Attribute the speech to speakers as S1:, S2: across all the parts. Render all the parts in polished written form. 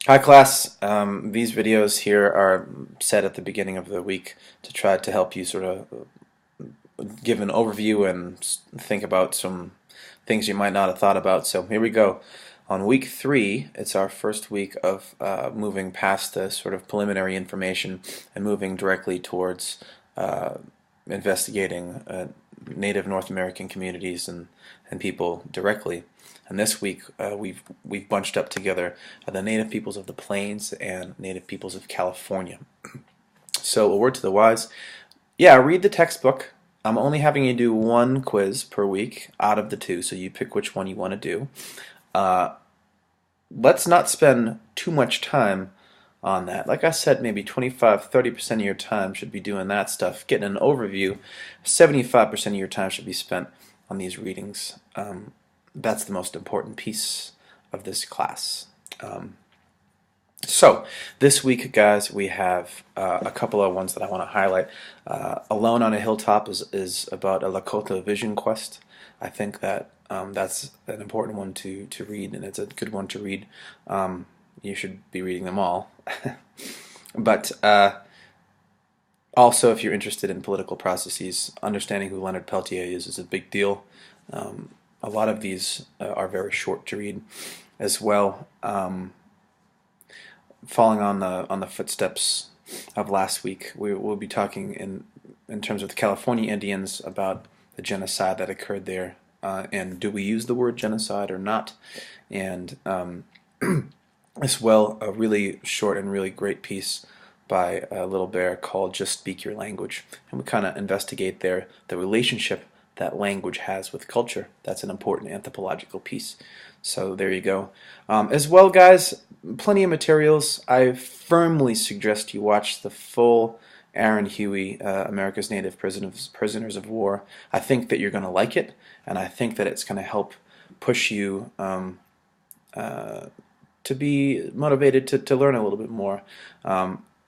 S1: Hi class, these videos here are set at the beginning of the week to try to help you sort of give an overview and think about some things you might not have thought about. So here we go. On week 3, it's our first week of moving past the sort of preliminary information and moving directly towards uh, investigating Native North American communities and people directly. And this week we've bunched up together the Native peoples of the Plains and Native peoples of California. So a word to the wise: yeah, read the textbook. I'm only having you do one quiz per week out of the two, so you pick which one you want to do. Uh, let's not spend too much time on that. Like I said, maybe 25–30% of your time should be doing that stuff, getting an overview. 75% of your time should be spent on these readings. That's the most important piece of this class. So this week, guys, we have a couple of ones that I want to highlight. Alone on a Hilltop is about a Lakota vision quest. I think that that's an important one to read, and it's a good one to read. You should be reading them all. But also, if you're interested in political processes, understanding who Leonard Peltier is a big deal. A lot of these are very short to read as well. Following on the footsteps of last week, we'll be talking in terms of the California Indians about the genocide that occurred there, and do we use the word genocide or not? And as well, a really short and really great piece by Little Bear called "Just Speak Your Language," and we kind of investigate there the relationship that language has with culture. That's an important anthropological piece. So there you go. As well, guys, plenty of materials. I firmly suggest you watch the full Aaron Huey, America's Native Prisoners of War. I think that you're going to like it, and I think that it's going to help push you to be motivated to learn a little bit more.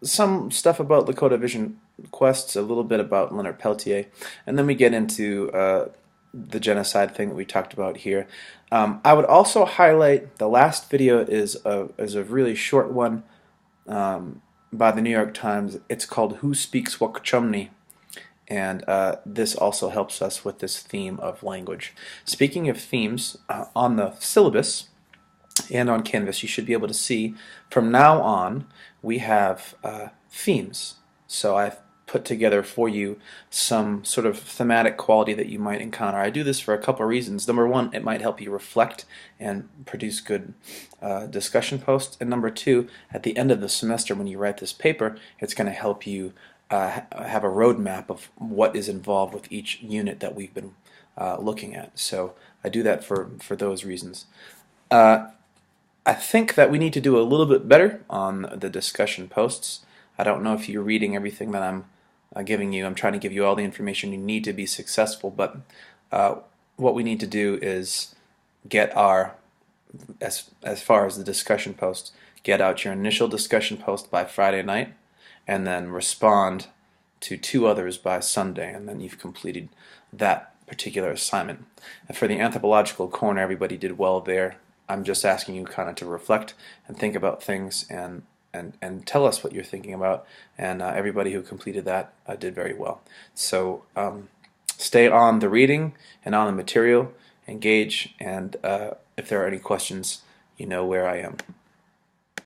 S1: Some stuff about Lakota Vision quests, a little bit about Leonard Peltier, and then we get into the genocide thing that we talked about here. I would also highlight the last video is a really short one by the New York Times. It's called "Who Speaks Wauquechumney?" And this also helps us with this theme of language. Speaking of themes, on the syllabus and on Canvas, you should be able to see from now on we have themes. So I've put together for you some sort of thematic quality that you might encounter. I do this for a couple of reasons. Number one, it might help you reflect and produce good discussion posts. And number two, at the end of the semester when you write this paper, it's going to help you have a roadmap of what is involved with each unit that we've been looking at. So I do that for those reasons. I think that we need to do a little bit better on the discussion posts. I don't know if you're reading everything that I'm giving you. I'm trying to give you all the information you need to be successful, but what we need to do is get our, as far as the discussion posts, get out your initial discussion post by Friday night, and then respond to 2 others by Sunday, and then you've completed that particular assignment. And for the anthropological corner, everybody did well there. I'm just asking you kind of to reflect and think about things and tell us what you're thinking about. And everybody who completed that did very well. So stay on the reading and on the material, engage, and if there are any questions, you know where I am.